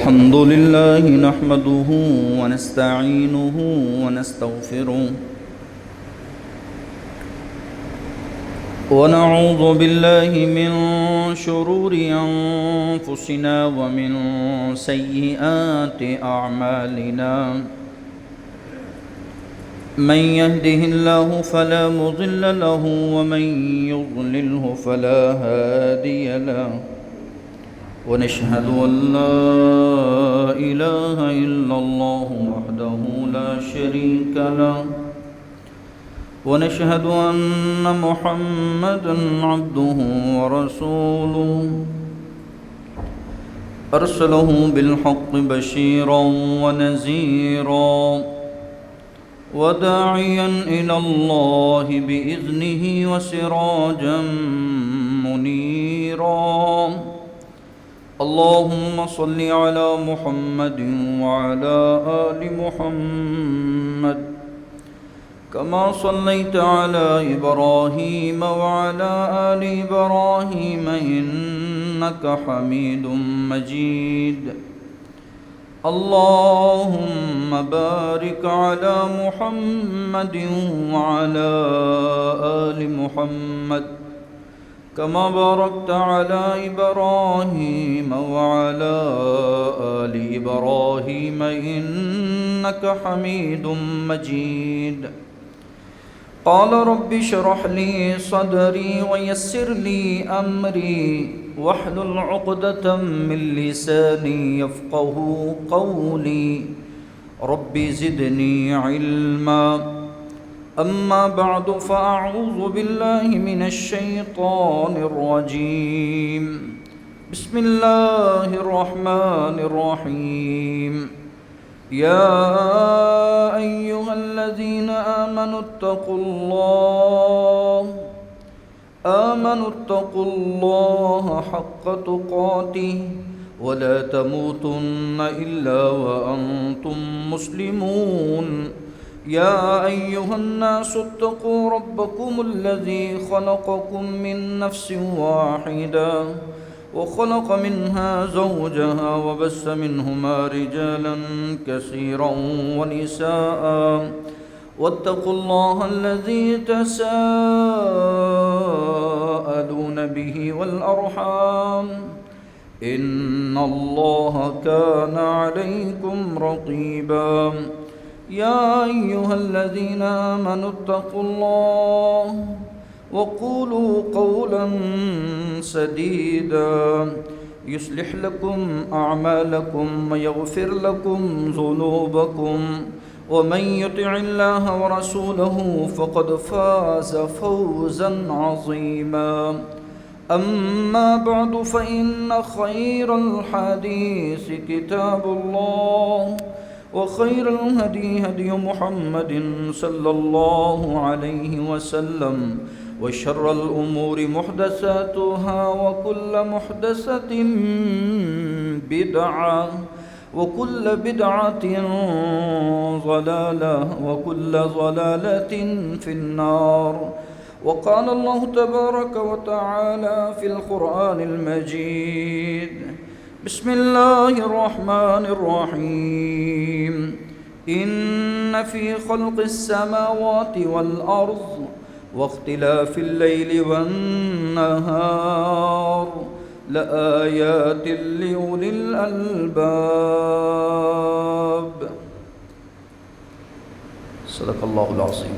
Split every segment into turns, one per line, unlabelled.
الحمد لله نحمده ونستعينه ونستغفره ونعوذ بالله من شرور أنفسنا ومن سيئات أعمالنا من يهده الله فلا مضل له ومن يضلله فلا هادي له ونشهد أن لا إله إلا الله وحده لا شريك له ونشهد أن محمدًا عبده ورسوله أرسله بالحق بشيرًا ونذيرًا وداعيًا إلى الله بإذنه وسراجًا منيرًا اللهم صل على محمد وعلى آل محمد كما صليت على إبراهيم وعلى آل إبراهيم إنك حميد مجيد اللهم بارك على محمد وعلى آل محمد كما باركت على إبراهيم وعلى آل إبراهيم إنك حميد مجيد قال رب اشرح لي صدري ويسر لي أمري واحلل عقدة من لساني يفقه قولي رب زدني علما أما بعد فأعوذ بالله من الشيطان الرجيم بسم الله الرحمن الرحيم يا أيها الذين آمنوا اتقوا الله حق تقاته ولا تموتن إلا وأنتم مسلمون يا أيها الناس اتقوا ربكم الذي خلقكم من نفس واحدة وخلق منها زوجها وبث منهما رجالا كثيرا ونساء واتقوا الله الذي تساءلون به والأرحام إن الله كان عليكم رقيبا يا أيها الذين آمنوا اتقوا الله وقولوا قولا سديدا يصلح لكم أعمالكم ويغفر لكم ذنوبكم ومن يطع الله ورسوله فقد فاز فوزا عظيما أما بعد فإن خير الحديث كتاب الله وخير الهدي هدي محمد صلى الله عليه وسلم وشر الأمور محدثاتها وكل محدثة بدعة وكل بدعة ضلالة وكل ضلالة في النار وقال الله تبارك وتعالى في القرآن المجيد بسم الله الرحمن الرحيم إن في خلق السماوات والأرض واختلاف الليل والنهار لآيات لأولي الألباب صدق الله العظيم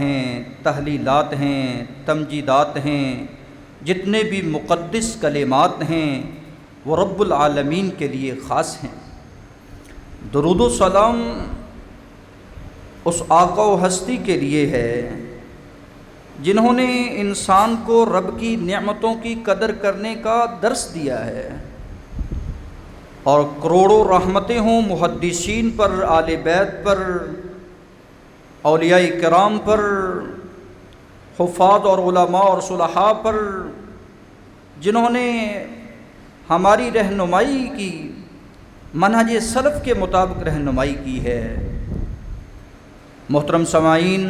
ہیں، تحلیلات ہیں، تمجیدات ہیں، جتنے بھی مقدس کلمات ہیں وہ رب العالمین کے لیے خاص ہیں۔ درود و سلام اس آقا و ہستی کے لیے ہے جنہوں نے انسان کو رب کی نعمتوں کی قدر کرنے کا درس دیا ہے، اور کروڑوں رحمتیں ہوں محدثین پر، آل بیت پر، اولیاء کرام پر، حفاظ اور علماء اور صلحاء پر، جنہوں نے ہماری رہنمائی کی، منہج سلف کے مطابق رہنمائی کی ہے۔ محترم سامعین،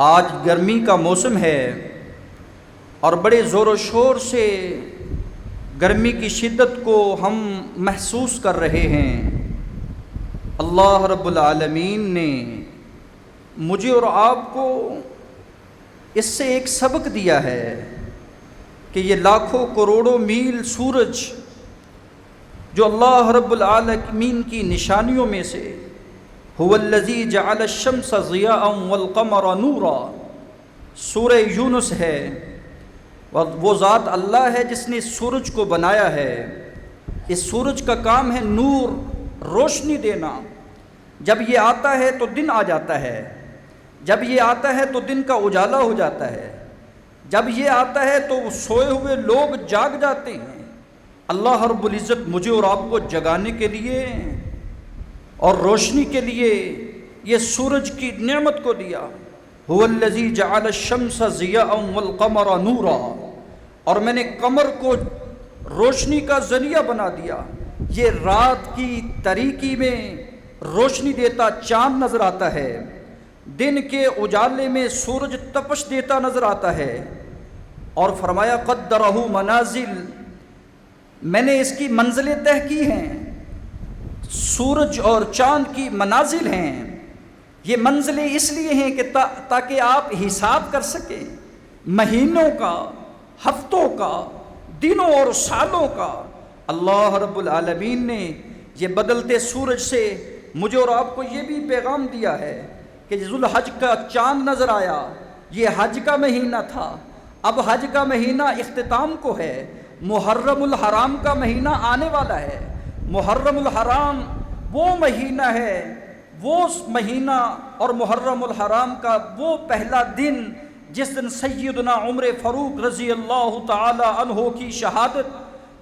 آج گرمی کا موسم ہے اور بڑے زور و شور سے گرمی کی شدت کو ہم محسوس کر رہے ہیں۔ اللہ رب العالمین نے مجھے اور آپ کو اس سے ایک سبق دیا ہے کہ یہ لاکھوں کروڑوں میل سورج جو اللہ رب العالمین کی نشانیوں میں سے هو الذی جعل الشمس ضیاء والقمر نورا، سورہ یونس ہے، وہ ذات اللہ ہے جس نے سورج کو بنایا ہے۔ اس سورج کا کام ہے نور، روشنی دینا۔ جب یہ آتا ہے تو دن آ جاتا ہے، جب یہ آتا ہے تو دن کا اجالا ہو جاتا ہے، جب یہ آتا ہے تو سوئے ہوئے لوگ جاگ جاتے ہیں۔ اللہ رب العزت مجھے اور آپ کو جگانے کے لیے اور روشنی کے لیے یہ سورج کی نعمت کو دیا۔ هو الذی جعل الشمس ضیاء والقمر نورا، اور میں نے قمر کو روشنی کا ذریعہ بنا دیا۔ یہ رات کی تاریکی میں روشنی دیتا چاند نظر آتا ہے، دن کے اجالے میں سورج تپش دیتا نظر آتا ہے۔ اور فرمایا قدرہ منازل، میں نے اس کی منزلیں طے کی ہیں۔ سورج اور چاند کی منازل ہیں، یہ منزلیں اس لیے ہیں کہ تاکہ آپ حساب کر سکیں مہینوں کا، ہفتوں کا، دنوں اور سالوں کا۔ اللہ رب العالمین نے یہ بدلتے سورج سے مجھے اور آپ کو یہ بھی پیغام دیا ہے کہ ذوالحج کا چاند نظر آیا، یہ حج کا مہینہ تھا، اب حج کا مہینہ اختتام کو ہے، محرم الحرام کا مہینہ آنے والا ہے۔ محرم الحرام وہ مہینہ ہے، وہ مہینہ اور محرم الحرام کا وہ پہلا دن جس دن سیدنا عمر فاروق رضی اللہ تعالی عنہ کی شہادت،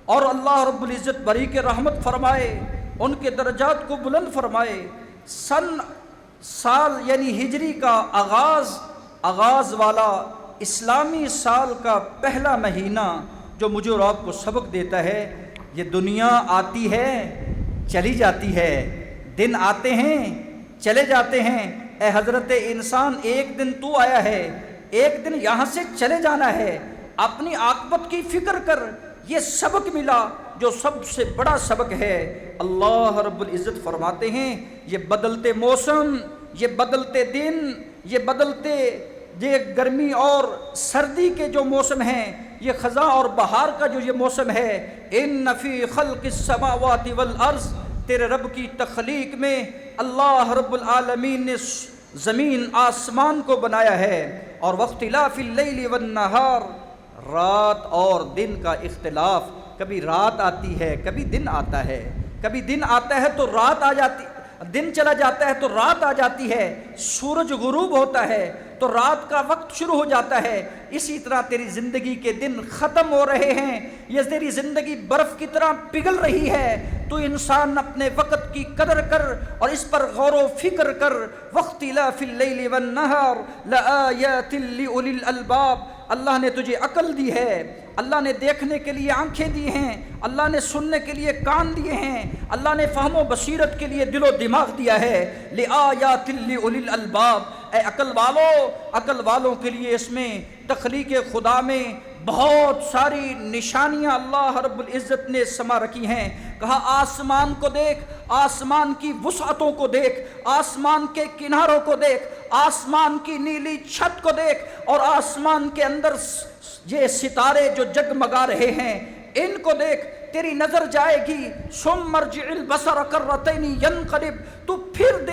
اور اللہ رب العزت بری کے رحمت فرمائے، ان کے درجات کو بلند فرمائے، سال یعنی ہجری کا آغاز والا اسلامی سال کا پہلا مہینہ جو مجھے اور آپ کو سبق دیتا ہے۔ یہ دنیا آتی ہے چلی جاتی ہے، دن آتے ہیں چلے جاتے ہیں۔ اے حضرت انسان، ایک دن تو آیا ہے، ایک دن یہاں سے چلے جانا ہے، اپنی عاقبت کی فکر کر۔ یہ سبق ملا جو سب سے بڑا سبق ہے۔ اللہ رب العزت فرماتے ہیں یہ بدلتے موسم، یہ بدلتے دن، یہ بدلتے یہ گرمی اور سردی کے جو موسم ہیں، یہ خزاں اور بہار کا جو یہ موسم ہے، ان فی خلق السماوات والارض، تیرے رب کی تخلیق میں اللہ رب العالمین نے زمین آسمان کو بنایا ہے، اور واختلاف اللیل والنہار، رات اور دن کا اختلاف، کبھی رات آتی ہے کبھی دن آتا ہے، کبھی دن آتا ہے تو رات آ جاتی، دن چلا جاتا ہے تو رات آ جاتی ہے، سورج غروب ہوتا ہے تو رات کا وقت شروع ہو جاتا ہے۔ اسی طرح تیری زندگی کے دن ختم ہو رہے ہیں، یہ تیری زندگی برف کی طرح پگھل رہی ہے۔ تو انسان اپنے وقت کی قدر کر اور اس پر غور و فکر کر۔ واختلاف اللیل والنہار لآیات لأولی الالباب، اللہ نے تجھے عقل دی ہے، اللہ نے دیکھنے کے لیے آنکھیں دی ہیں، اللہ نے سننے کے لیے کان دیے ہیں، اللہ نے فہم و بصیرت کے لیے دل و دماغ دیا ہے۔ لآیات لأولی الالباب، اے عقل والوں کے لیے اس میں تخلیق خدا میں بہت ساری نشانیاں اللہ رب العزت نے سما رکھی ہیں۔ کہا آسمان کو دیکھ، آسمان کی وسعتوں کو دیکھ، آسمان کے کناروں کو دیکھ، آسمان کی نیلی چھت کو دیکھ، اور آسمان کے اندر یہ ستارے جو جگمگا رہے ہیں ان کو دیکھ۔ تیری نظر جائے گی، ثم ارجع البصر کرتین ینقلب، تو پھر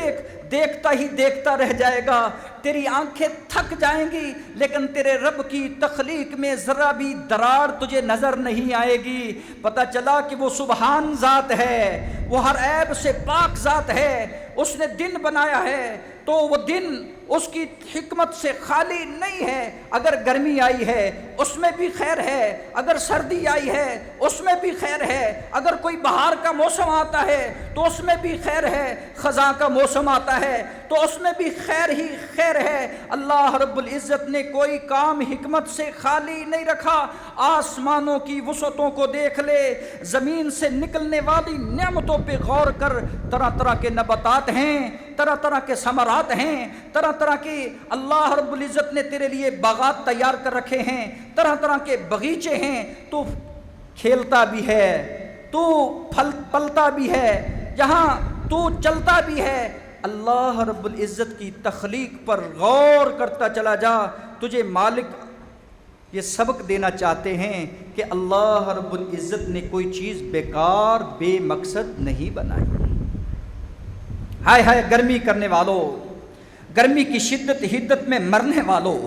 دیکھتا ہی دیکھتا رہ جائے گا، تیری آنکھیں تھک جائیں گی لیکن تیرے رب کی تخلیق میں ذرا بھی دراڑ تجھے نظر نہیں آئے گی۔ پتہ چلا کہ وہ سبحان ذات ہے، وہ ہر عیب سے پاک ذات ہے، اس نے دن بنایا ہے تو وہ دن اس کی حکمت سے خالی نہیں ہے۔ اگر گرمی آئی ہے اس میں بھی خیر ہے، اگر سردی آئی ہے اس میں بھی خیر ہے، اگر کوئی بہار کا موسم آتا ہے تو اس میں بھی خیر ہے، خزاں کا موسم آتا ہے تو اس میں بھی خیر ہی خیر ہے۔ اللہ رب العزت نے کوئی کام حکمت سے خالی نہیں رکھا۔ آسمانوں کی وسعتوں کو دیکھ لے، زمین سے نکلنے والی نعمتوں پہ غور کر، طرح طرح کے نباتات ہیں، طرح طرح کے ثمرات ہیں، طرح طرح کے اللہ رب العزت نے تیرے لیے باغات تیار کر رکھے ہیں، طرح طرح کے باغیچے ہیں، تو کھیلتا بھی ہے، تو پھل پلتا بھی ہے، جہاں تو چلتا بھی ہے۔ اللہ رب العزت کی تخلیق پر غور کرتا چلا جا، تجھے مالک یہ سبق دینا چاہتے ہیں کہ اللہ رب العزت نے کوئی چیز بیکار بے مقصد نہیں بنائی۔ ہائے ہائے گرمی کرنے والوں، گرمی کی شدت حدت میں مرنے والوں،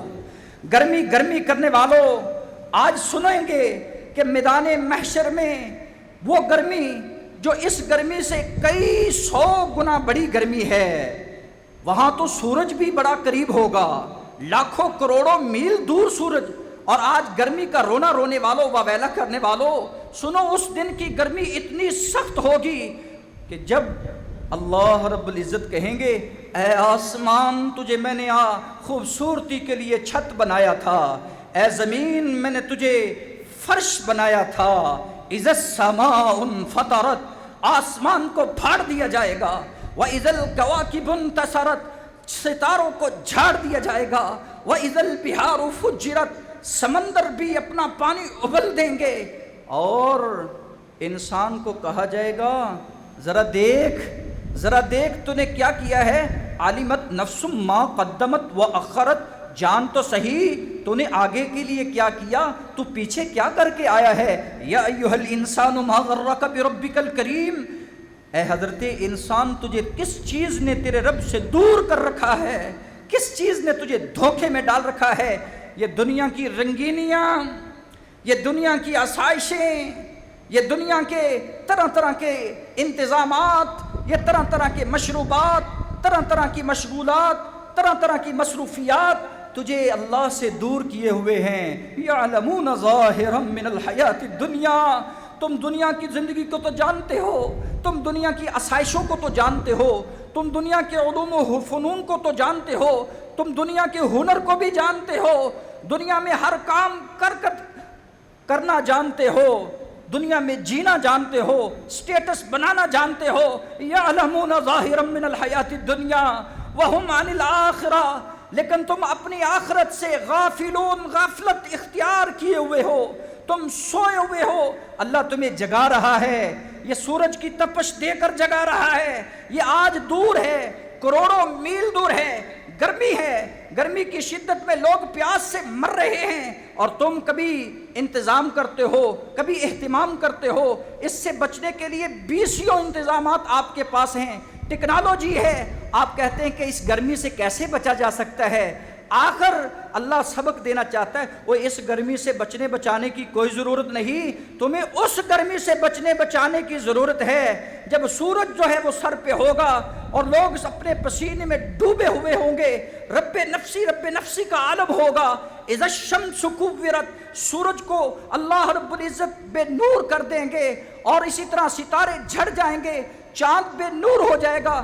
گرمی کرنے والوں، آج سنیں گے کہ میدان محشر میں وہ گرمی جو اس گرمی سے کئی 100 گنا بڑی گرمی ہے، وہاں تو سورج بھی بڑا قریب ہوگا، لاکھوں کروڑوں میل دور سورج۔ اور آج گرمی کا رونا رونے والوں، واویلا کرنے والوں، سنو اس دن کی گرمی اتنی سخت ہوگی کہ جب اللہ رب العزت کہیں گے اے آسمان تجھے میں نے خوبصورتی کے لیے چھت بنایا تھا، اے زمین میں نے تجھے فرش بنایا تھا، اذا السماء انفطرت، آسمان کو پھاڑ دیا جائے گا، واذا الکواکب انتثرت، ستاروں کو جھاڑ دیا جائے گا، واذا البحار فجرت، سمندر بھی اپنا پانی ابل دیں گے، اور انسان کو کہا جائے گا ذرا دیکھ تو نے کیا کیا ہے، عالمت نفس ما قدمت و اخرت، جان تو صحیح تو نے آگے کے لیے کیا کیا، تو پیچھے کیا کر کے آیا ہے۔ یا ایھا الانسان ما غرک بربک الکریم، اے حضرت انسان تجھے کس چیز نے تیرے رب سے دور کر رکھا ہے، کس چیز نے تجھے دھوکے میں ڈال رکھا ہے۔ یہ دنیا کی رنگینیاں، یہ دنیا کی آسائشیں، یہ دنیا کے طرح طرح کے انتظامات، یہ طرح طرح کے مشروبات، طرح طرح کی مشغولات، طرح طرح کی مصروفیات تجھے اللہ سے دور کیے ہوئے ہیں۔ یعلمون ظاہرا من الحیات الدنیا، تم دنیا کی زندگی کو تو جانتے ہو، تم دنیا کی آسائشوں کو تو جانتے ہو، تم دنیا کے علوم و فنون کو تو جانتے ہو، تم دنیا کے ہنر کو بھی جانتے ہو، دنیا میں ہر کام کرنا جانتے ہو، دنیا میں جینا جانتے ہو، سٹیٹس بنانا جانتے ہو۔ یعلمون ظاہرا من الحیات الدنیا وہم عن الآخرہ، لیکن تم اپنی آخرت سے غافلون، غفلت اختیار کیے ہوئے ہو، تم سوئے ہوئے ہو۔ اللہ تمہیں جگا رہا ہے، یہ سورج کی تپش دے کر جگا رہا ہے، یہ آج دور ہے، کروڑوں میل دور ہے، گرمی ہے، گرمی کی شدت میں لوگ پیاس سے مر رہے ہیں، اور تم کبھی انتظام کرتے ہو، کبھی اہتمام کرتے ہو۔ اس سے بچنے کے لیے 20 انتظامات آپ کے پاس ہیں، ٹیکنالوجی ہے، آپ کہتے ہیں کہ اس گرمی سے کیسے بچا جا سکتا ہے۔ آخر اللہ سبق دینا چاہتا ہے، وہ اس گرمی سے بچنے بچانے کی کوئی ضرورت نہیں، تمہیں اس گرمی سے بچنے بچانے کی ضرورت ہے جب سورج جو ہے وہ سر پہ ہوگا اور لوگ اپنے پسینے میں ڈوبے ہوئے ہوں گے، رب نفسی کا عالم ہوگا۔ اذا الشمس کورت، سورج کو اللہ رب العزت بے نور کر دیں گے، اور اسی طرح ستارے جھڑ جائیں گے، چاند بے نور ہو جائے گا۔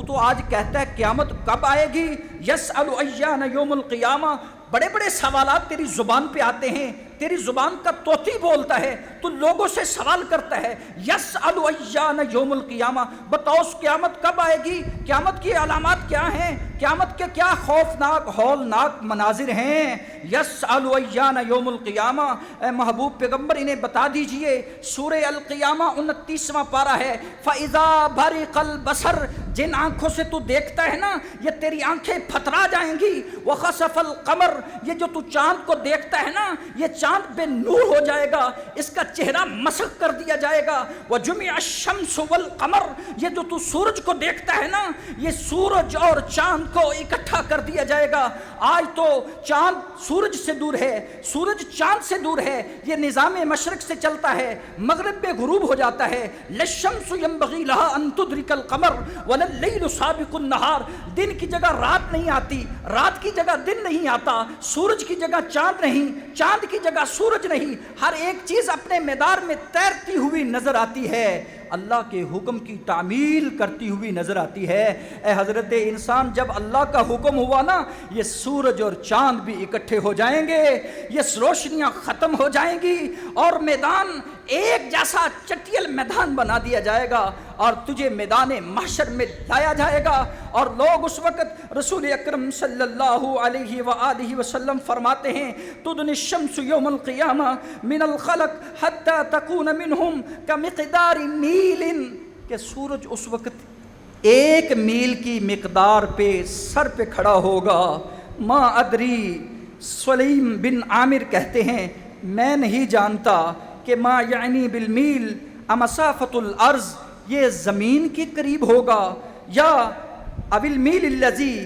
تو آج کہتا ہے قیامت کب آئے گی، یسأل ایان یوم القیامہ، بڑے بڑے سوالات تیری زبان پہ آتے ہیں، تیری زبان کا طوطی بولتا ہے، تو لوگوں سے سوال کرتا ہے یسأل ایان یوم القیامہ، بتاؤ اس قیامت کب آئے گی، قیامت کی علامات کیا ہیں، قیامت کے کیا خوفناک ہولناک مناظر ہیں۔ یسأل ایان یوم القیامہ، اے محبوب پیغمبر انہیں بتا دیجئے۔ سورہ القیامہ 29واں پارہ ہے، فَإِذَا بَرِقَ الْبَصَرُ، جن آنکھوں سے تو دیکھتا ہے نا یہ تیری آنکھیں پھترا جائیں گی، وَخَسَفَ الْقَمَرُ، یہ جو تو چاند کو دیکھتا ہے نا یہ چاند بے نور ہو جائے گا، اس کا چہرہ مسخ کر دیا جائے گا۔ وجمع الشمس والقمر، یہ جو تو سورج کو دیکھتا ہے نا، یہ سورج اور چاند کو اکٹھا کر دیا جائے گا۔ آج تو چاند سورج سے دور ہے، سورج چاند سے دور ہے، یہ نظام مشرق سے چلتا ہے، مغرب میں غروب ہو جاتا ہے۔ للشمس ينبغي لها ان تدرك القمر ولا الليل سابق النهار، دن کی جگہ رات نہیں آتی، رات کی جگہ دن نہیں آتا، سورج کی جگہ چاند نہیں، چاند کی جگہ سورج نہیں، ہر ایک چیز اپنے میدان میں تیرتی ہوئی نظر آتی ہے، اللہ کے حکم کی تعمیل کرتی ہوئی نظر آتی ہے۔ اے حضرت انسان، جب اللہ کا حکم ہوا نا، یہ سورج اور چاند بھی اکٹھے ہو جائیں گے، یہ روشنیاں ختم ہو جائیں گی، اور میدان ایک جیسا چٹیل میدان بنا دیا جائے گا، اور تجھے میدان محشر میں لایا جائے گا۔ اور لوگ اس وقت، رسول اکرم صلی اللہ علیہ وآلہ وسلم فرماتے ہیں، تدنی الشمس یوم القیامہ من الخلق حتی تکون منہم کمقدار میل، کہ سورج اس وقت ایک میل کی مقدار پہ سر پہ کھڑا ہوگا۔ ما ادری، سلیم بن عامر کہتے ہیں میں نہیں جانتا کہ ما یعنی بالمیل امسافت الارض، یہ زمین کے قریب ہوگا، یا ابل میل الذی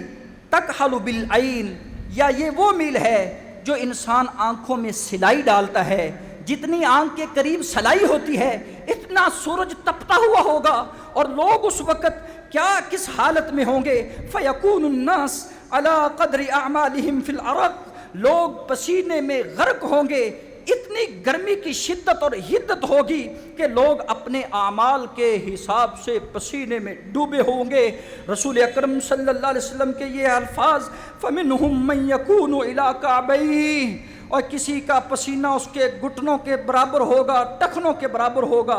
تکحل بالعین، یا یہ وہ میل ہے جو انسان آنکھوں میں سلائی ڈالتا ہے، جتنی آنکھ کے قریب سلائی ہوتی ہے اتنا سورج تپتا ہوا ہوگا، اور لوگ اس وقت کیا کس حالت میں ہوں گے؟ فیکون الناس علی قدر اعمالہم فی العرق، لوگ پسینے میں غرق ہوں گے، اتنی گرمی کی شدت اور حدت ہوگی کہ لوگ اپنے اعمال کے حساب سے پسینے میں ڈوبے ہوں گے۔ رسول اکرم صلی اللہ علیہ وسلم کے یہ الفاظ، فَمِنْهُمْ مَنْ يَكُونُ إِلَىٰ كَعْبَيْهِ، اور کسی کا پسینہ اس کے گھٹنوں کے برابر ہوگا، ٹخنوں کے برابر ہوگا۔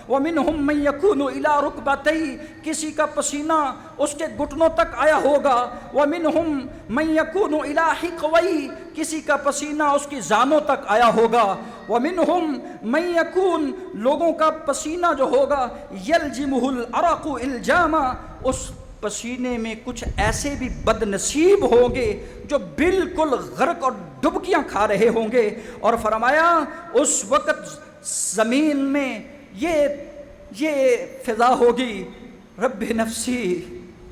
وَمِنْهُمْ مَنْ يَكُونُ إِلَىٰ رُكْبَتَيْهِ، کسی کا پسینہ اس کے گھٹنوں تک آیا ہوگا۔ وَمِنْهُمْ مَنْ يَكُونُ إِلَىٰ حِقْوَيْهِ، کسی کا پسینہ اس کی زانوں تک آیا ہوگا۔ وَمِنْهُمْ مَنْ يَكُونُ، لوگوں کا پسینہ جو ہوگا، يَلْجِمُهُ الْعَرَقُ إِلْجَامًا، اس پسینے میں کچھ ایسے بھی بد نصیب ہوں گے جو بالکل غرق اور ڈبکیاں کھا رہے ہوں گے۔ اور فرمایا اس وقت زمین میں یہ فضا ہوگی، رب نفسی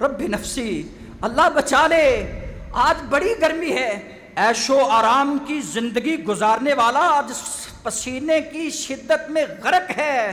رب نفسی، اللہ بچا لے، آج بڑی گرمی ہے، عیش و آرام کی زندگی گزارنے والا آج پسینے کی شدت میں غرق ہے۔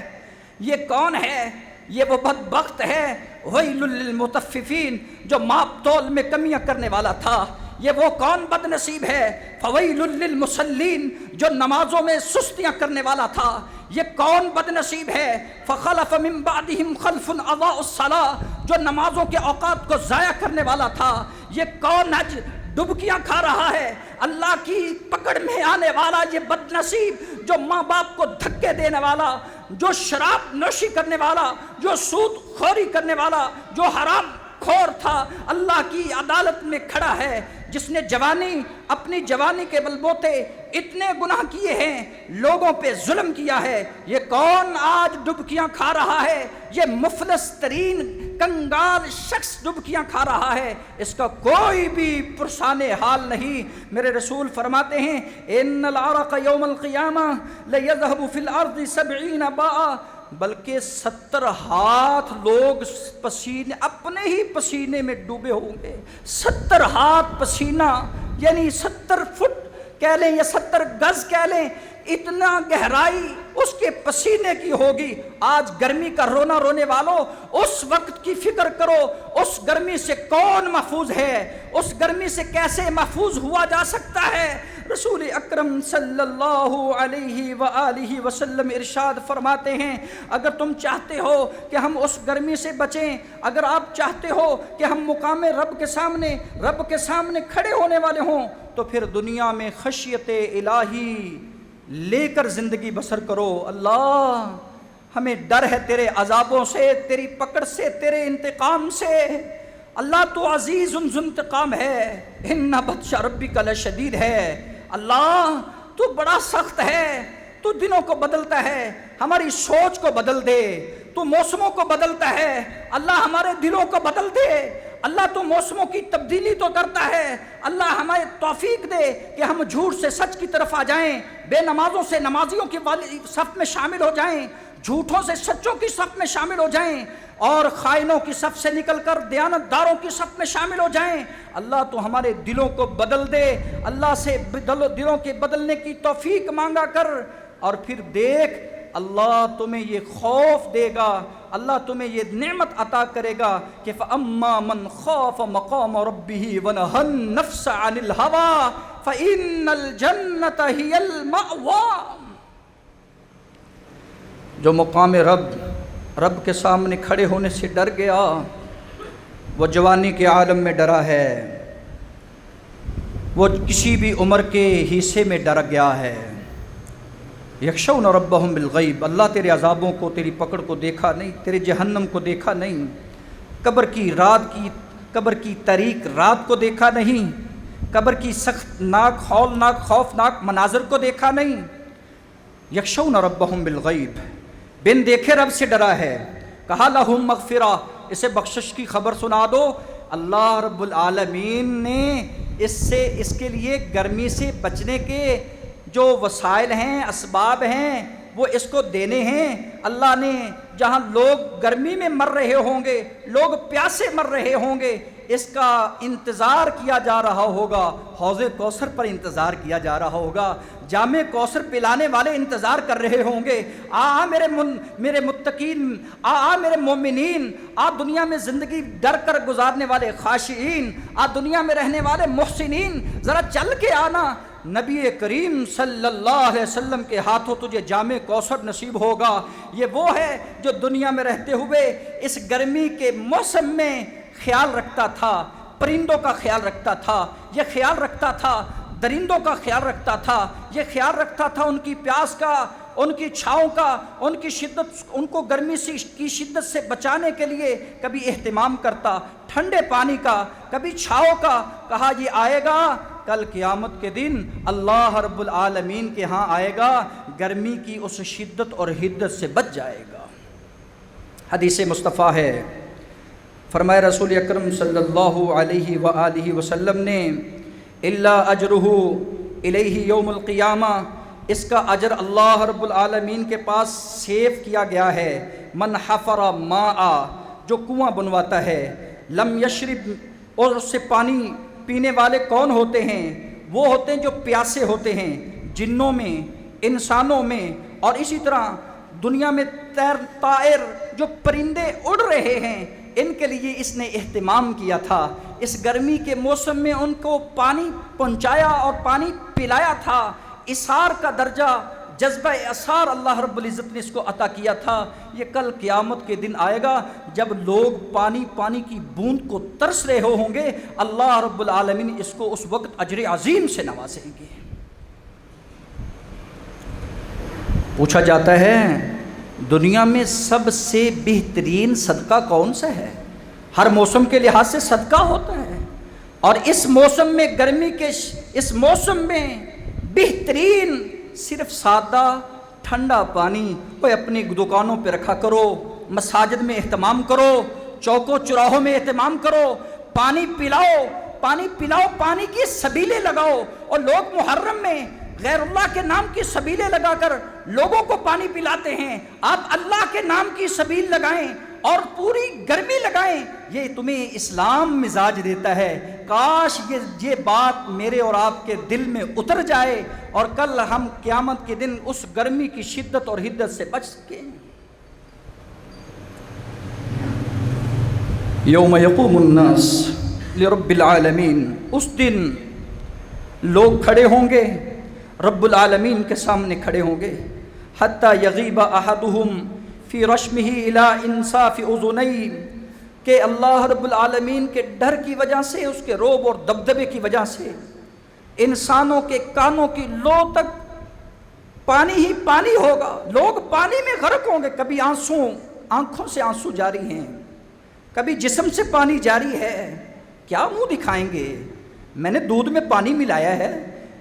یہ کون ہے؟ یہ وہ بدبخت ہے، ویل للمطففین، جو ماپ تول میں کمیاں کرنے والا تھا۔ یہ وہ کون بد نصیب ہے؟ فویل للمصلین، جو نمازوں میں سستیاں کرنے والا تھا۔ یہ کون بد نصیب ہے؟ فخلف من بعدہم خلف اضاعوا الصلاۃ، جو نمازوں کے اوقات کو ضائع کرنے والا تھا۔ یہ کون آج ڈبکیاں کھا رہا ہے، اللہ کی پکڑ میں آنے والا یہ بد نصیب، جو ماں باپ کو دھکے دینے والا، جو شراب نوشی کرنے والا، جو سود خوری کرنے والا، جو حرام خور تھا، اللہ کی عدالت میں کھڑا ہے، جس نے اپنی جوانی کے بلبوتے اتنے گناہ کیے ہیں، لوگوں پہ ظلم کیا ہے۔ یہ کون آج ڈبکیاں کھا رہا ہے؟ یہ مفلس ترین کنگال شخص ڈبکیاں کھا رہا ہے، اس کا کوئی بھی پرسان حال نہیں۔ میرے رسول فرماتے ہیں، ان العرق یوم القیامہ لیذہب فی الارض 70 باء، بلکہ 70 ہاتھ لوگ پسینے، اپنے ہی پسینے میں ڈوبے ہوں گے۔ 70 ہاتھ پسینہ، یعنی 70 فٹ کہہ لیں یا 70 گز کہہ لیں، اتنا گہرائی اس کے پسینے کی ہوگی۔ آج گرمی کا رونا رونے والوں، اس وقت کی فکر کرو، اس گرمی سے کون محفوظ ہے؟ اس گرمی سے کیسے محفوظ ہوا جا سکتا ہے؟ رسول اکرم صلی اللہ علیہ وآلہ وسلم ارشاد فرماتے ہیں، اگر تم چاہتے ہو کہ ہم اس گرمی سے بچیں، اگر آپ چاہتے ہو کہ ہم مقام رب کے سامنے کھڑے ہونے والے ہوں، تو پھر دنیا میں خشیت الہی لے کر زندگی بسر کرو۔ اللہ، ہمیں ڈر ہے تیرے عذابوں سے، تیری پکڑ سے، تیرے انتقام سے۔ اللہ تو عزیز ذو انتقام ہے، ان بطش ربک لشدید ہے۔ اللہ تو بڑا سخت ہے، تو دنوں کو بدلتا ہے، ہماری سوچ کو بدل دے، تو موسموں کو بدلتا ہے، اللہ ہمارے دلوں کو بدل دے۔ اللہ تو موسموں کی تبدیلی تو کرتا ہے، اللہ ہمیں توفیق دے کہ ہم جھوٹ سے سچ کی طرف آ جائیں، بے نمازوں سے نمازیوں کی صف میں شامل ہو جائیں، جھوٹوں سے سچوں کی صف میں شامل ہو جائیں، اور خائنوں کی صف سے نکل کر دیانتداروں کی صف میں شامل ہو جائیں۔ اللہ تو ہمارے دلوں کو بدل دے، اللہ سے دلوں کے بدلنے کی توفیق مانگا کر، اور پھر دیکھ اللہ تمہیں یہ خوف دے گا، اللہ تمہیں یہ نعمت عطا کرے گا کہ فَأَمَّا مَنْ خَافَ مَقَامَ رَبِّهِ وَنَهَى النَّفْسَ عَنِ الْهَوَىٰ فَإِنَّ الْجَنَّةَ هِيَ الْمَأْوَىٰ۔ جو مقام رب کے سامنے کھڑے ہونے سے ڈر گیا، وہ جوانی کے عالم میں ڈرا ہے، وہ کسی بھی عمر کے حصے میں ڈر گیا ہے۔ یخشون ربہم بالغیب، اللہ تیرے عذابوں کو، تیری پکڑ کو دیکھا نہیں، تیرے جہنم کو دیکھا نہیں، قبر کی تاریک رات کو دیکھا نہیں، قبر کی سخت ناک ہولناک خوفناک مناظر کو دیکھا نہیں۔ یخشون ربہم بالغیب، بن دیکھے رب سے ڈرا ہے۔ کہا لہم مغفرہ، اسے بخشش کی خبر سنا دو۔ اللہ رب العالمین نے اس کے لیے گرمی سے بچنے کے جو وسائل ہیں، اسباب ہیں، وہ اس کو دینے ہیں۔ اللہ نے جہاں لوگ گرمی میں مر رہے ہوں گے، لوگ پیاسے مر رہے ہوں گے، اس کا انتظار کیا جا رہا ہوگا، حوض کوثر پر انتظار کیا جا رہا ہوگا، جام کوثر پلانے والے انتظار کر رہے ہوں گے۔ میرے متقین، میرے مومنین، دنیا میں زندگی ڈر کر گزارنے والے خاشعین، دنیا میں رہنے والے محسنین، ذرا چل کے آنا، نبی کریم صلی اللہ علیہ وسلم کے ہاتھوں تجھے جام کوثر نصیب ہوگا۔ یہ وہ ہے جو دنیا میں رہتے ہوئے اس گرمی کے موسم میں خیال رکھتا تھا، پرندوں کا خیال رکھتا تھا، یہ خیال رکھتا تھا درندوں کا خیال رکھتا تھا، یہ خیال رکھتا تھا ان کی پیاس کا، ان کی چھاؤں کا، ان کو گرمی کی شدت سے بچانے کے لیے کبھی اہتمام کرتا، ٹھنڈے پانی کا، کبھی چھاؤں کا۔ کہا یہ آئے گا کل قیامت کے دن، اللہ رب العالمین کے ہاں آئے گا، گرمی کی اس شدت اور حدت سے بچ جائے گا۔ حدیث مصطفیٰ ہے، فرمایا رسول اکرم صلی اللہ علیہ وآلہ وسلم نے، الا اجرہ الیہ یوم القیامہ، اس کا اجر اللہ رب العالمین کے پاس سیو کیا گیا ہے۔ من حفر ماء، جو کنواں بنواتا ہے، لم یشرب، اور اس سے پانی پینے والے کون ہوتے ہیں؟ وہ ہوتے ہیں جو پیاسے ہوتے ہیں، جنوں میں، انسانوں میں، اور اسی طرح دنیا میں طائر جو پرندے اڑ رہے ہیں، ان کے لیے اس نے اہتمام کیا تھا۔ اس گرمی کے موسم میں ان کو پانی پہنچایا اور پانی پلایا تھا۔ اثار کا درجہ، جذبہ اثار اللہ رب العزت نے اس کو عطا کیا تھا۔ یہ کل قیامت کے دن آئے گا جب لوگ پانی کی بوند کو ترس رہے ہوں گے، اللہ رب العالمین اس کو اس وقت اجر عظیم سے نوازیں گے۔ پوچھا جاتا ہے دنیا میں سب سے بہترین صدقہ کون سا ہے؟ ہر موسم کے لحاظ سے صدقہ ہوتا ہے، اور اس موسم میں، گرمی کے اس موسم میں بہترین صرف سادہ ٹھنڈا پانی وہ اپنی دکانوں پہ رکھا کرو، مساجد میں اہتمام کرو، چوکوں چوراہوں میں اہتمام کرو، پانی پلاؤ، پانی کی سبیلیں لگاؤ۔ اور لوگ محرم میں غیر اللہ کے نام کی سبیلیں لگا کر لوگوں کو پانی پلاتے ہیں، آپ اللہ کے نام کی سبیل لگائیں اور پوری گرمی لگائیں۔ یہ تمہیں اسلام مزاج دیتا ہے۔ کاش یہ بات میرے اور آپ کے دل میں اتر جائے اور کل ہم قیامت کے دن اس گرمی کی شدت اور حدت سے بچ سکیں۔ یوم یقوم الناس لرب العالمین، اس دن لوگ کھڑے ہوں گے، رب العالمین کے سامنے کھڑے ہوں گے۔ حتی یغیب احدہم فی رشمہ الی انصاف اذنی، کہ اللہ رب العالمین کے ڈر کی وجہ سے، اس کے روب اور دبدبے کی وجہ سے انسانوں کے کانوں کی لو تک پانی ہی پانی ہوگا، لوگ پانی میں غرق ہوں گے۔ کبھی آنکھوں سے آنسو جاری ہیں، کبھی جسم سے پانی جاری ہے۔ کیا منہ دکھائیں گے؟ میں نے دودھ میں پانی ملایا ہے،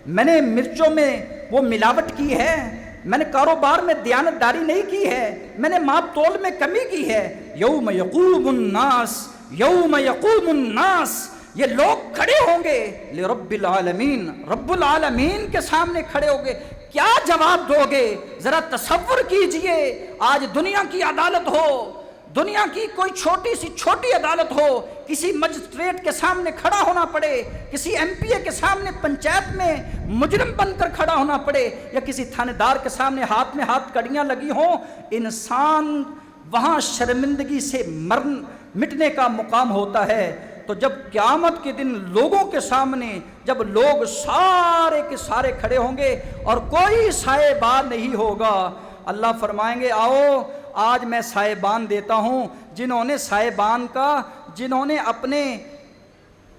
میں نے مرچوں میں وہ ملاوٹ کی ہے، میں نے کاروبار میں دیانتداری نہیں کی ہے، میں نے ماپ تول میں کمی کی ہے۔ یوم یقوم الناس، یوم یقوم الناس، یہ لوگ کھڑے ہوں گے لرب العالمین، رب العالمین کے سامنے کھڑے ہوں گے، کیا جواب دو گے؟ ذرا تصور کیجئے، آج دنیا کی عدالت ہو، دنیا کی کوئی چھوٹی سی چھوٹی عدالت ہو، کسی مجسٹریٹ کے سامنے کھڑا ہونا پڑے، کسی ایم پی اے کے سامنے پنچایت میں مجرم بن کر کھڑا ہونا پڑے، یا کسی تھانے دار کے سامنے ہاتھ میں ہاتھ کڑیاں لگی ہوں، انسان وہاں شرمندگی سے مٹنے کا مقام ہوتا ہے۔ تو جب قیامت کے دن لوگوں کے سامنے جب لوگ سارے کے سارے کھڑے ہوں گے اور کوئی سائبان نہیں ہوگا، اللہ فرمائیں گے آؤ آج میں سائبان دیتا ہوں، جنہوں نے سائبان کا، جنہوں نے اپنے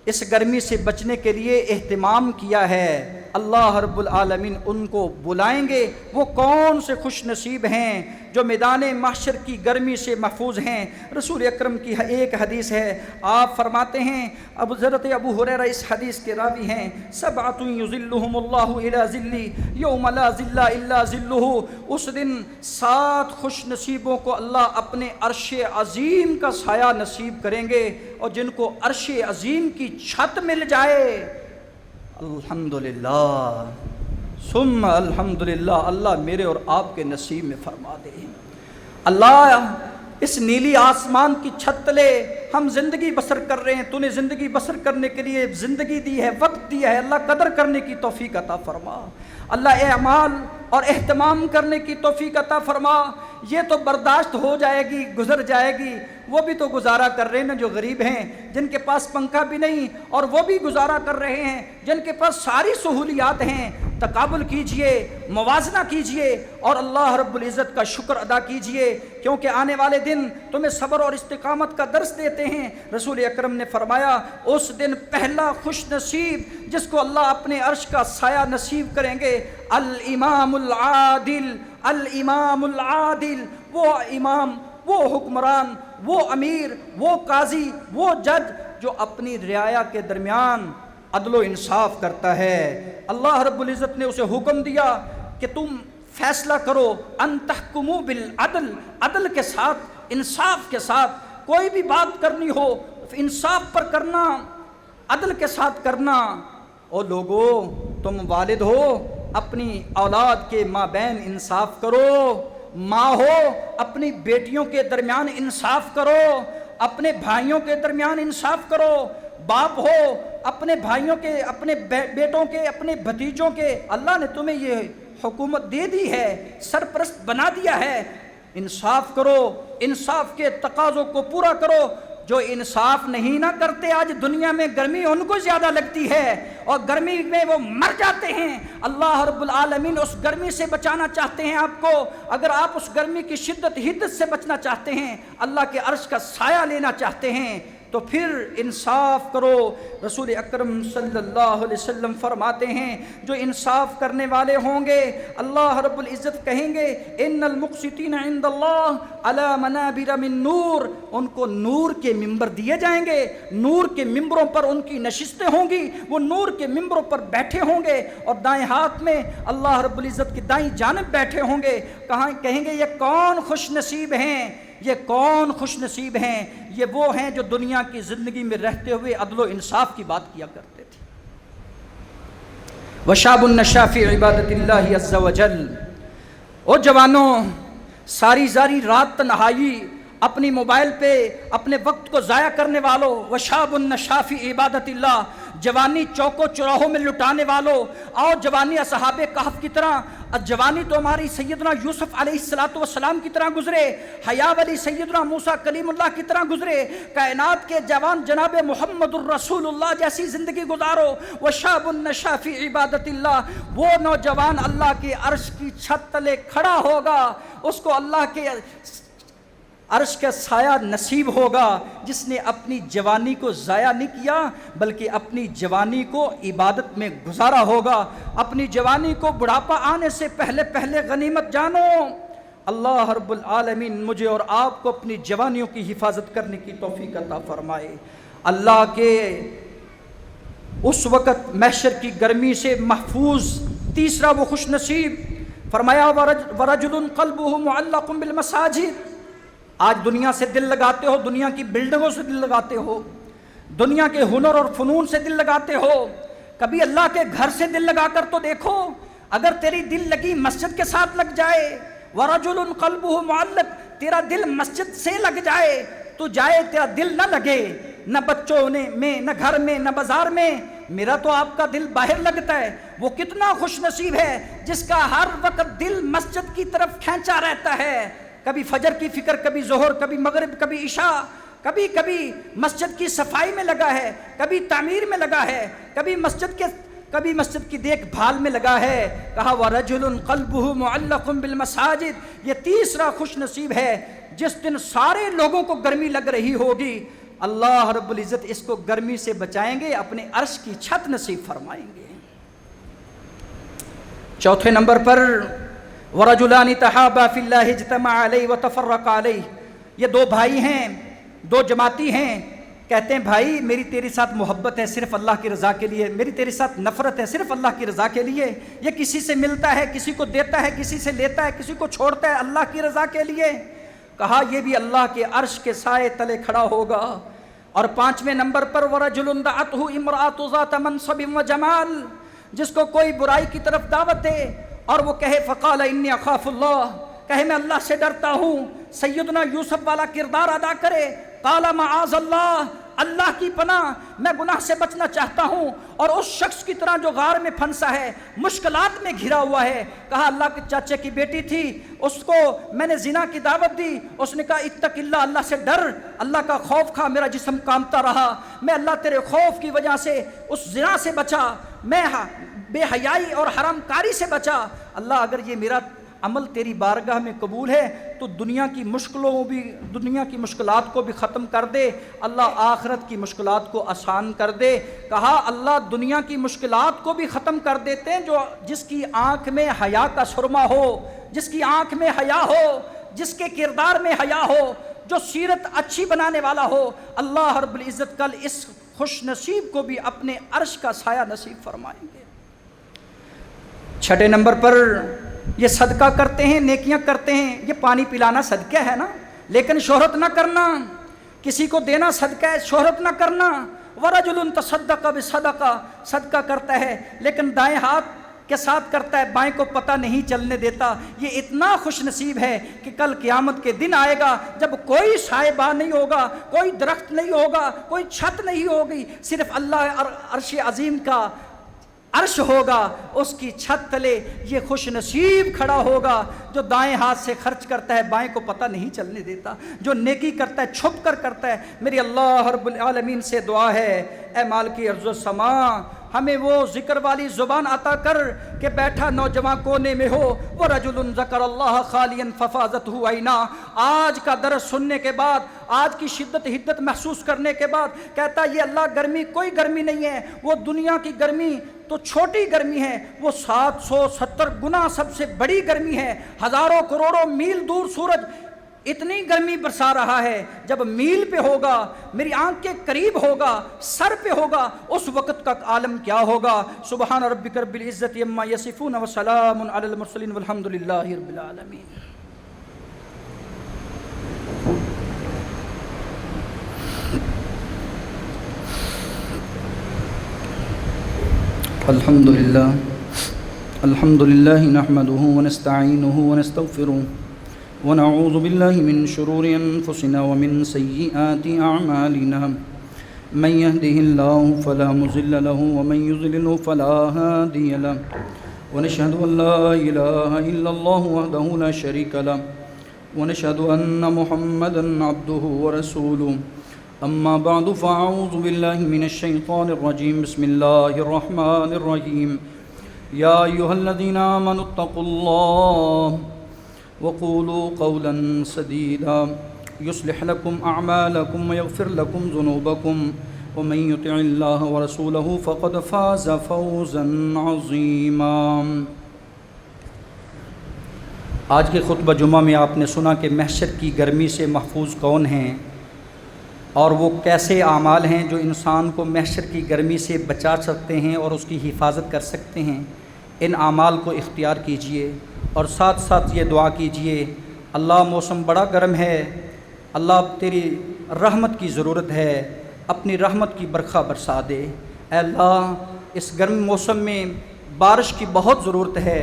اس گرمی سے بچنے کے لیے اہتمام کیا ہے، اللہ رب العالمین ان کو بلائیں گے۔ وہ کون سے خوش نصیب ہیں جو میدان محشر کی گرمی سے محفوظ ہیں۔ رسول اکرم کی ایک حدیث ہے، آپ فرماتے ہیں، حضرت ابو ہریرہ اس حدیث کے راوی ہیں، سبعۃ یظلھم اللہ الی ظلہ یوم لا ظل الا ظلہ، اس دن 7 خوش نصیبوں کو اللہ اپنے عرش عظیم کا سایہ نصیب کریں گے، اور جن کو عرش عظیم کی چھت مل جائے، الحمدللہ ثم الحمدللہ، اللہ میرے اور آپ کے نصیب میں فرما دے۔ اللہ اس نیلی آسمان کی چھت تلے ہم زندگی بسر کر رہے ہیں، تو نے زندگی بسر کرنے کے لیے زندگی دی ہے، وقت دیا ہے، اللہ قدر کرنے کی توفیق عطا فرما، اللہ اعمال اور اہتمام کرنے کی توفیق عطا فرما۔ یہ تو برداشت ہو جائے گی، گزر جائے گی، وہ بھی تو گزارا کر رہے ہیں جو غریب ہیں، جن کے پاس پنکھا بھی نہیں، اور وہ بھی گزارا کر رہے ہیں جن کے پاس ساری سہولیات ہیں۔ تقابل کیجئے، موازنہ کیجئے، اور اللہ رب العزت کا شکر ادا کیجئے، کیونکہ آنے والے دن تمہیں صبر اور استقامت کا درس دیتے ہیں۔ رسول اکرم نے فرمایا اس دن پہلا خوش نصیب جس کو اللہ اپنے عرش کا سایہ نصیب کریں گے، الامام العادل، الامام العادل، وہ امام، وہ حکمران، وہ امیر، وہ قاضی، وہ جج جو اپنی رعایا کے درمیان عدل و انصاف کرتا ہے۔ اللہ رب العزت نے اسے حکم دیا کہ تم فیصلہ کرو، ان تحکموا بالعدل، عدل کے ساتھ، انصاف کے ساتھ، کوئی بھی بات کرنی ہو انصاف پر کرنا، عدل کے ساتھ کرنا۔ او لوگو، تم والد ہو، اپنی اولاد کے مابین انصاف کرو، ماں ہو اپنی بیٹیوں کے درمیان انصاف کرو، اپنے بھائیوں کے درمیان انصاف کرو، باپ ہو اپنے بھائیوں کے، اپنے بیٹوں کے، اپنے بھتیجوں کے، اللہ نے تمہیں یہ حکومت دے دی ہے، سرپرست بنا دیا ہے، انصاف کرو، انصاف کے تقاضوں کو پورا کرو۔ جو انصاف نہیں نہ کرتے، آج دنیا میں گرمی ان کو زیادہ لگتی ہے اور گرمی میں وہ مر جاتے ہیں۔ اللہ رب العالمین اس گرمی سے بچانا چاہتے ہیں آپ کو۔ اگر آپ اس گرمی کی شدت حدت سے بچنا چاہتے ہیں، اللہ کے عرش کا سایہ لینا چاہتے ہیں، تو پھر انصاف کرو۔ رسول اکرم صلی اللہ علیہ وسلم فرماتے ہیں جو انصاف کرنے والے ہوں گے، اللہ رب العزت کہیں گے ان المقسطین عند اللہ علی منابر من نور، ان کو نور کے ممبر دیے جائیں گے، نور کے ممبروں پر ان کی نشستیں ہوں گی، وہ نور کے ممبروں پر بیٹھے ہوں گے، اور دائیں ہاتھ میں اللہ رب العزت کی دائیں جانب بیٹھے ہوں گے۔ کہیں گے یہ کون خوش نصیب ہیں، یہ کون خوش نصیب ہیں؟ یہ وہ ہیں جو دنیا کی زندگی میں رہتے ہوئے عدل و انصاف کی بات کیا کرتے تھے۔ وشاب النشا فی عبادت اللہ عز وجل، او جوانوں، ساری رات تنہائی اپنی موبائل پہ اپنے وقت کو ضائع کرنے والوں، وشاب النشا فی عبادت اللہ، جوانی چوکوں چوراہوں میں لٹانے والوں، آؤ جوانی اصحاب کہف کی طرح، جوانی تو ہماری سیدنا یوسف علیہ السلام کی طرح گزرے، حیا والی سیدنا موسیٰ کلیم اللہ کی طرح گزرے، کائنات کے جوان جناب محمد الرسول اللہ جیسی زندگی گزارو۔ وشاب النشا فی عبادت اللہ، وہ نوجوان اللہ کے عرش کی چھت تلے کھڑا ہوگا، اس کو اللہ کے عرش کا سایہ نصیب ہوگا، جس نے اپنی جوانی کو ضائع نہیں کیا بلکہ اپنی جوانی کو عبادت میں گزارا ہوگا۔ اپنی جوانی کو بڑھاپا آنے سے پہلے پہلے غنیمت جانو۔ اللہ رب العالمین مجھے اور آپ کو اپنی جوانیوں کی حفاظت کرنے کی توفیق عطا فرمائے۔ اللہ کے اس وقت محشر کی گرمی سے محفوظ تیسرا وہ خوش نصیب، فرمایا وَرَجُلٌ قَلْبُهُ مُعَلَّقٌ بِالْمَسَاجِدِ، آج دنیا سے دل لگاتے ہو، دنیا کی بلڈنگوں سے دل لگاتے ہو، دنیا کے ہنر اور فنون سے دل لگاتے ہو، کبھی اللہ کے گھر سے دل لگا کر تو دیکھو۔ اگر تیری دل لگی مسجد کے ساتھ لگ جائے، وَرَجُلٌ قَلْبُهُ مُعَلَّقٌ، تیرا دل مسجد سے لگ جائے تو جائے، تیرا دل نہ لگے نہ بچوں میں، نہ گھر میں، نہ بازار میں، میرا تو آپ کا دل باہر لگتا ہے۔ وہ کتنا خوش نصیب ہے جس کا ہر وقت دل مسجد کی طرف کھینچا رہتا ہے، کبھی فجر کی فکر، کبھی ظہر، کبھی مغرب، کبھی عشاء، کبھی مسجد کی صفائی میں لگا ہے، کبھی تعمیر میں لگا ہے، کبھی مسجد کی دیکھ بھال میں لگا ہے۔ کہا وَرَجُلٌ قَلْبُهُ مُعَلَّقٌ بِالْمَسَاجِدِ، یہ تیسرا خوش نصیب ہے جس دن سارے لوگوں کو گرمی لگ رہی ہوگی، اللہ رب العزت اس کو گرمی سے بچائیں گے، اپنے عرش کی چھت نصیب فرمائیں گے۔ چوتھے نمبر پر وَرَجُلَانِ تَحَابَا فِي اللَّهِ اجْتَمَعَ عَلَيْهِ وَتَفَرَّقَ عَلَيْهِ، یہ دو بھائی ہیں، دو جماعتی ہیں، کہتے ہیں بھائی میری تیرے ساتھ محبت ہے صرف اللہ کی رضا کے لیے، میری تیرے ساتھ نفرت ہے صرف اللہ کی رضا کے لیے، یہ کسی سے ملتا ہے، کسی کو دیتا ہے، کسی سے لیتا ہے، کسی کو چھوڑتا ہے اللہ کی رضا کے لیے۔ کہا یہ بھی اللہ کے عرش کے سائے تلے کھڑا ہوگا۔ اور پانچویں نمبر پر وَرَجُلٌ دَعَتْهُ امْرَأَةٌ ذَاتَ مَنْصَبٍ وَجَمَالٍ، جس کو کوئی برائی کی طرف دعوت دے اور وہ کہے فَقَالَ إِنِّي أَخَافُ اللَّهَ، کہے میں اللہ سے ڈرتا ہوں، سیدنا یوسف والا کردار ادا کرے، قَالَ مَعَاذَ اللَّهِ، اللہ کی پناہ، میں گناہ سے بچنا چاہتا ہوں، اور اس شخص کی طرح جو غار میں پھنسا ہے، مشکلات میں گھرا ہوا ہے۔ کہا اللہ کے چاچے کی بیٹی تھی، اس کو میں نے زنا کی دعوت دی، اس نے کہا اتق اللہ، اللہ سے ڈر، اللہ کا خوف کھا، میرا جسم کانپتا رہا، میں اللہ تیرے خوف کی وجہ سے اس زنا سے بچا، میں بے حیائی اور حرام کاری سے بچا۔ اللہ اگر یہ میرا عمل تیری بارگاہ میں قبول ہے تو دنیا کی مشکلات کو بھی ختم کر دے، اللہ آخرت کی مشکلات کو آسان کر دے۔ کہا اللہ دنیا کی مشکلات کو بھی ختم کر دیتے ہیں، جس کی آنکھ میں حیا کا سرما ہو، جس کی آنکھ میں حیا ہو، جس کے کردار میں حیا ہو، جو سیرت اچھی بنانے والا ہو، اللہ رب العزت کل اس خوش نصیب کو بھی اپنے عرش کا سایہ نصیب فرمائیں گے۔ چھٹے نمبر پر یہ صدقہ کرتے ہیں، نیکیاں کرتے ہیں، یہ پانی پلانا صدقہ ہے نا، لیکن شہرت نہ کرنا، کسی کو دینا صدقہ ہے، شہرت نہ کرنا۔ وَرَجُلٌ تَصَدَّقَ بِصَدَقَةٍ، صدقہ کرتا ہے لیکن دائیں ہاتھ کے ساتھ کرتا ہے، بائیں کو پتہ نہیں چلنے دیتا۔ یہ اتنا خوش نصیب ہے کہ کل قیامت کے دن آئے گا جب کوئی سائبہ نہیں ہوگا، کوئی درخت نہیں ہوگا، کوئی چھت نہیں ہوگی، صرف اللہ عرش عظیم کا عرش ہوگا، اس کی چھت تلے یہ خوش نصیب کھڑا ہوگا جو دائیں ہاتھ سے خرچ کرتا ہے، بائیں کو پتہ نہیں چلنے دیتا، جو نیکی کرتا ہے چھپ کر کرتا ہے۔ میری اللہ رب العالمین سے دعا ہے، اے مالک ارض و سما، ہمیں وہ ذکر والی زبان عطا کر کہ بیٹھا نوجوان کونے میں ہو، وَرَجُلٌ ذَكَرَ اللَّهَ خَالِيًا فَفَاضَتْهُ عَيْنَاهُ، آج کا درس سننے کے بعد، آج کی حدت محسوس کرنے کے بعد کہتا یہ اللہ گرمی کوئی گرمی نہیں ہے، وہ دنیا کی گرمی تو چھوٹی گرمی ہے، وہ 770 گنا سب سے بڑی گرمی ہے، ہزاروں کروڑوں میل دور سورج اتنی گرمی برسا رہا ہے، جب میل پہ ہوگا، میری آنکھ کے قریب ہوگا، سر پہ ہوگا، اس وقت کا عالم کیا ہوگا۔ سبحان ربک رب العزت عما یصفون وسلام علی المرسلین والحمد للہ رب العالمین۔ الحمد للہ نحمده ونستعینه ونستغفره ونعوذ بالله من شرور أنفسنا ومن سيئات أعمالنا، من يهده الله فلا مضل له ومن يضلل فلا هادي له، ونشهد أن لا إله إلا الله وحده لا شريك له، ونشهد أن محمدا عبده ورسوله۔ أما بعد فأعوذ بالله من الشيطان الرجيم، بسم الله الرحمن الرحيم، يا أيها الذين آمنوا اتقوا الله وقولوا قولا سديدا يصلح لكم أعمالكم ويغفر لكم ذنوبكم ومن يطع الله ورسوله فقد فاز فوزا عظيما۔ آج کے خطبہ جمعہ میں آپ نے سنا کہ محشر کی گرمی سے محفوظ کون ہیں اور وہ کیسے اعمال ہیں جو انسان کو محشر کی گرمی سے بچا سکتے ہیں اور اس کی حفاظت کر سکتے ہیں۔ ان اعمال کو اختیار کیجئے اور ساتھ ساتھ یہ دعا کیجئے، اللہ موسم بڑا گرم ہے، اللہ اب تیری رحمت کی ضرورت ہے، اپنی رحمت کی برکھا برسا دے۔ اے اللہ اس گرم موسم میں بارش کی بہت ضرورت ہے،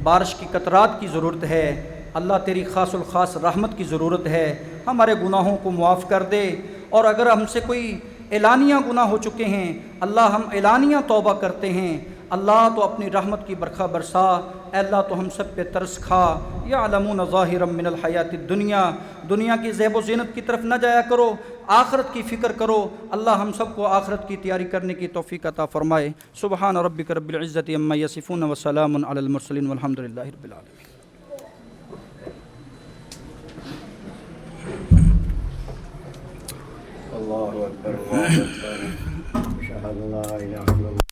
بارش کی قطرات کی ضرورت ہے۔ اللہ تیری خاص الخاص رحمت کی ضرورت ہے، ہمارے گناہوں کو معاف کر دے، اور اگر ہم سے کوئی اعلانیہ گناہ ہو چکے ہیں اللہ ہم اعلانیہ توبہ کرتے ہیں، اللہ تو اپنی رحمت کی برکھا برسا۔ اے اللہ تو ہم سب پہ ترس کھا۔ یعلمون ظاہرا من الحیات الدنیا، دنیا کی زیب و زینت کی طرف نہ جایا کرو، آخرت کی فکر کرو۔ اللہ ہم سب کو آخرت کی تیاری کرنے کی توفیق عطا فرمائے۔ سبحان ربک رب العزت عما یصفون وسلام علی المرسلین والحمد للہ رب العالمین۔
اللہ اکبر اللہ اکبر اشہد ان لا الہ الا اللہ